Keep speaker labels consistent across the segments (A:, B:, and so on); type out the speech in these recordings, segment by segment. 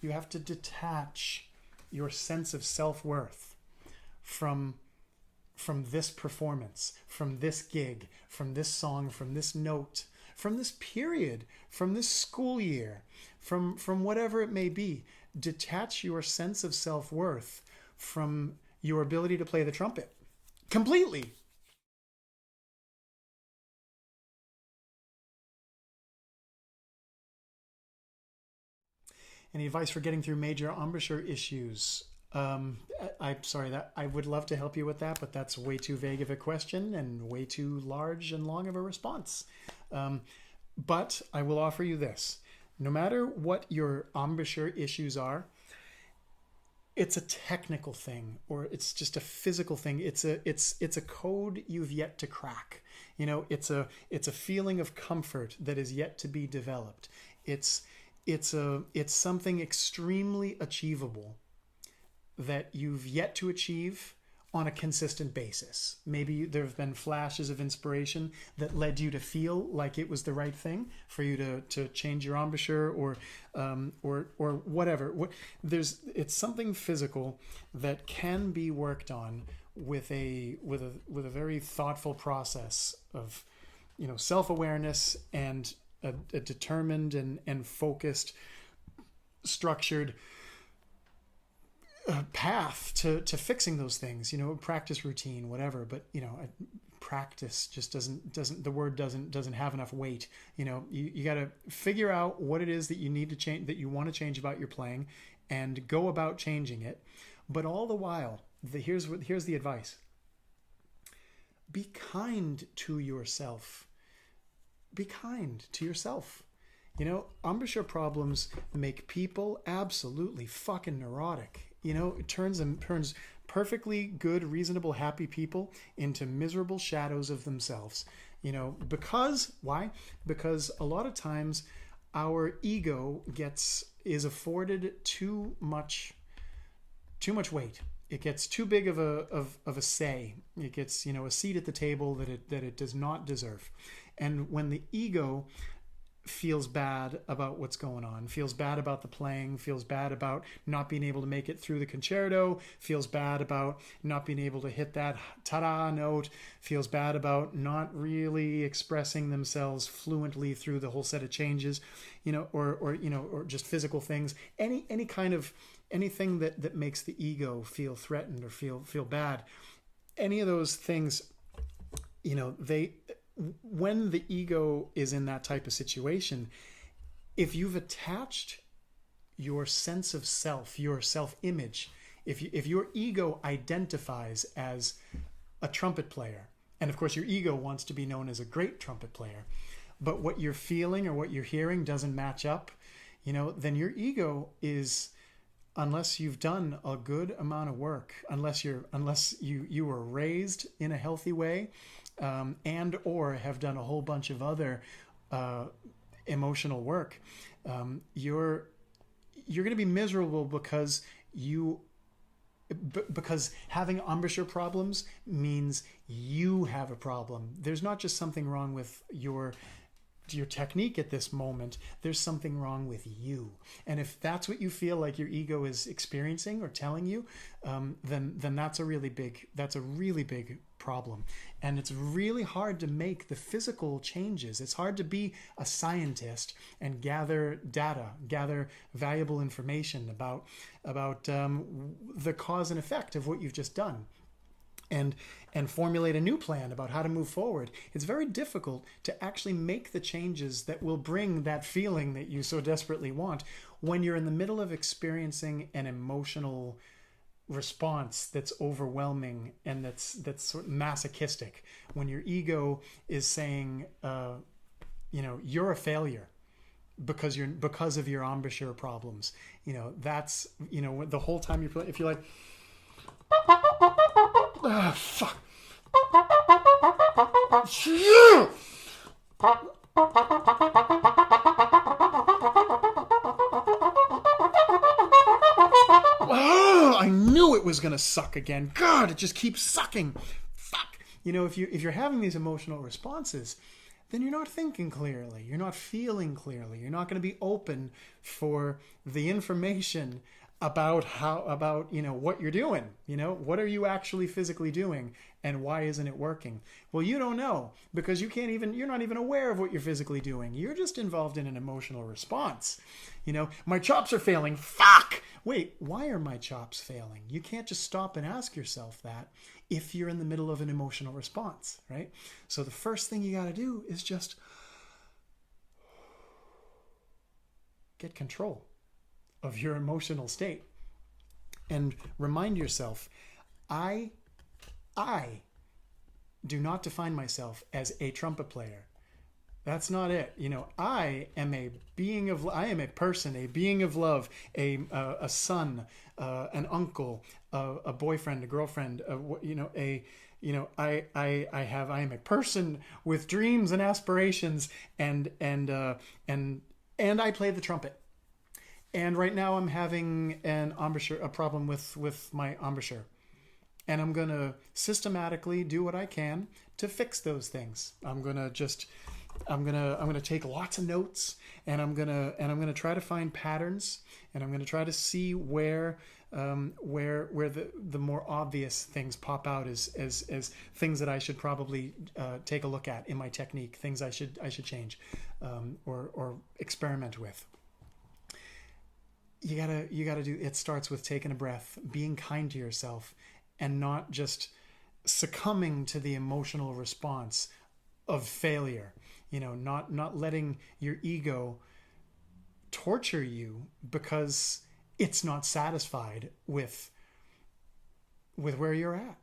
A: You have to detach your sense of self-worth from this performance, from this gig, from this song, from this note, from this period, from this school year, from whatever it may be. Detach your sense of self-worth from your ability to play the trumpet completely. Any advice for getting through major embouchure issues? I'm sorry that I would love to help you with that, but that's way too vague of a question and way too large and long of a response. But I will offer you this: no matter what your embouchure issues are, it's a technical thing or it's just a physical thing. It's a code you've yet to crack. It's a feeling of comfort that is yet to be developed. It's something extremely achievable that you've yet to achieve on a consistent basis. Maybe there have been flashes of inspiration that led you to feel like it was the right thing for you to change your embouchure or whatever. It's something physical that can be worked on with a very thoughtful process of self-awareness and a determined and focused, structured path to fixing those things. Practice, routine, whatever. But practice just doesn't have enough weight. You got to figure out what it is that you need to change, that you want to change about your playing, and go about changing it. But all the while, here's the advice: be kind to yourself. Be kind to yourself. Embouchure problems make people absolutely fucking neurotic. It turns perfectly good, reasonable, happy people into miserable shadows of themselves. Because why? Because a lot of times our ego is afforded too much weight. It gets too big of a say. It gets a seat at the table that it does not deserve. And when the ego feels bad about what's going on, feels bad about the playing, feels bad about not being able to make it through the concerto, feels bad about not being able to hit that ta-da note, feels bad about not really expressing themselves fluently through the whole set of changes, or just physical things, anything that makes the ego feel threatened or feel bad, any of those things, when the ego is in that type of situation, if you've attached your sense of self, your self-image, if your ego identifies as a trumpet player, and of course your ego wants to be known as a great trumpet player, but what you're feeling or what you're hearing doesn't match up, then your ego is, unless you've done a good amount of work, unless you were raised in a healthy way, and or have done a whole bunch of other emotional work, you're going to be miserable because having embouchure problems means you have a problem. There's not just something wrong with your technique at this moment, there's something wrong with you. And if that's what you feel like your ego is experiencing or telling you, then that's a really big problem. And it's really hard to make the physical changes. It's hard to be a scientist and gather data, gather valuable information about the cause and effect of what you've just done. And formulate a new plan about how to move forward. It's very difficult to actually make the changes that will bring that feeling that you so desperately want when you're in the middle of experiencing an emotional response that's overwhelming and that's sort of masochistic. When your ego is saying, you're a failure because of your embouchure problems. That's the whole time you're playing. If you're like, ah, fuck. Oh, I knew it was gonna suck again. God, it just keeps sucking. Fuck. If you're having these emotional responses, then you're not thinking clearly. You're not feeling clearly. You're not going to be open for the information about what you're doing. What are you actually physically doing, and why isn't it working? Well, you don't know, because you're not even aware of what you're physically doing. You're just involved in an emotional response. My chops are failing. Fuck! Wait, why are my chops failing? You can't just stop and ask yourself that if you're in the middle of an emotional response, right? So the first thing you got to do is just get control of your emotional state and remind yourself, I do not define myself as a trumpet player. That's not it. I am a person, a being of love, a son, an uncle, a boyfriend, a girlfriend, I am a person with dreams and aspirations, and I play the trumpet. And right now I'm having a problem with my embouchure. And I'm going to systematically do what I can to fix those things. I'm going to take lots of notes, and I'm going to try to find patterns, and I'm going to try to see where the more obvious things pop out as things that I should probably take a look at in my technique, things I should change or experiment with. You gotta do. It starts with taking a breath, being kind to yourself, and not just succumbing to the emotional response of failure. Not letting your ego torture you because it's not satisfied with where you're at.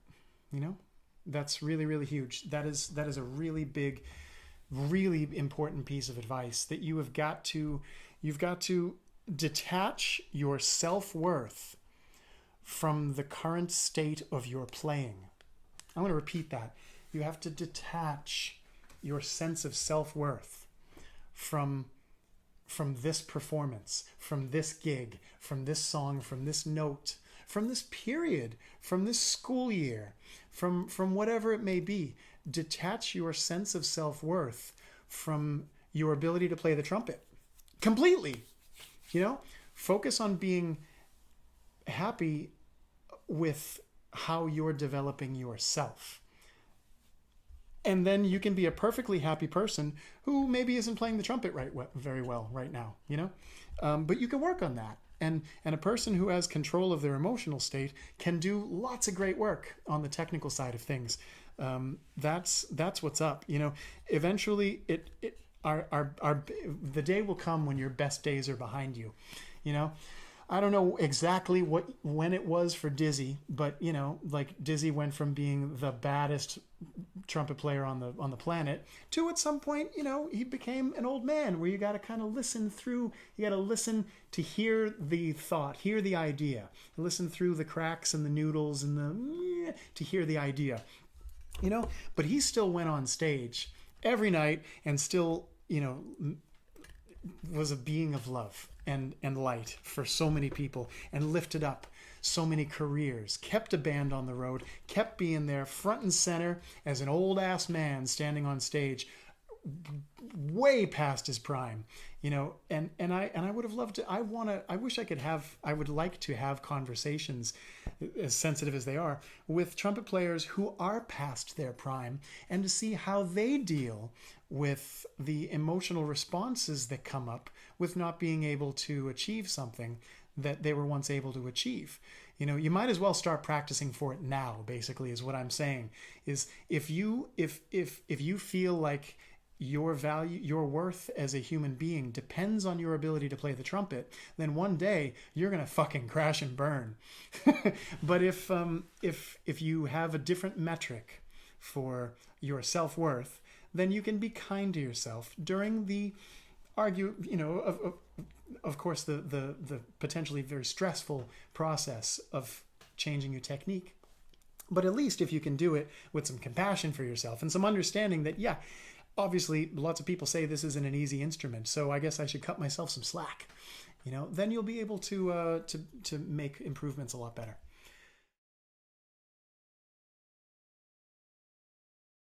A: That's really, really huge. That is a really big, really important piece of advice that you've got to detach your self-worth from the current state of your playing. I'm going to repeat that. You have to detach your sense of self-worth from this performance, from this gig, from this song, from this note, from this period, from this school year, from whatever it may be. Detach your sense of self-worth from your ability to play the trumpet completely. Focus on being happy with how you're developing yourself. And then you can be a perfectly happy person who maybe isn't playing the trumpet very well right now, but you can work on that. And a person who has control of their emotional state can do lots of great work on the technical side of things. That's what's up. Eventually the day will come when your best days are behind you. I don't know exactly when it was for Dizzy, but Dizzy went from being the baddest trumpet player on the planet to at some point, he became an old man where you got to kind of listen through. You got to listen to hear the thought, hear the idea, listen through the cracks and the noodles and to hear the idea. But he still went on stage every night and still, was a being of love and light for so many people, and lifted up so many careers, kept a band on the road, kept being there front and center as an old ass man standing on stage way past his prime, and I would have loved to. I would like to have conversations, as sensitive as they are, with trumpet players who are past their prime, and to see how they deal with the emotional responses that come up with not being able to achieve something that they were once able to achieve. You might as well start practicing for it now, basically, is what I'm saying. Is if you feel like your value, your worth as a human being depends on your ability to play the trumpet, then one day you're going to fucking crash and burn. But if you have a different metric for your self-worth, then you can be kind to yourself during the of course, the potentially very stressful process of changing your technique. But at least if you can do it with some compassion for yourself and some understanding that, obviously lots of people say this isn't an easy instrument, so I guess I should cut myself some slack. Then you'll be able to make improvements a lot better.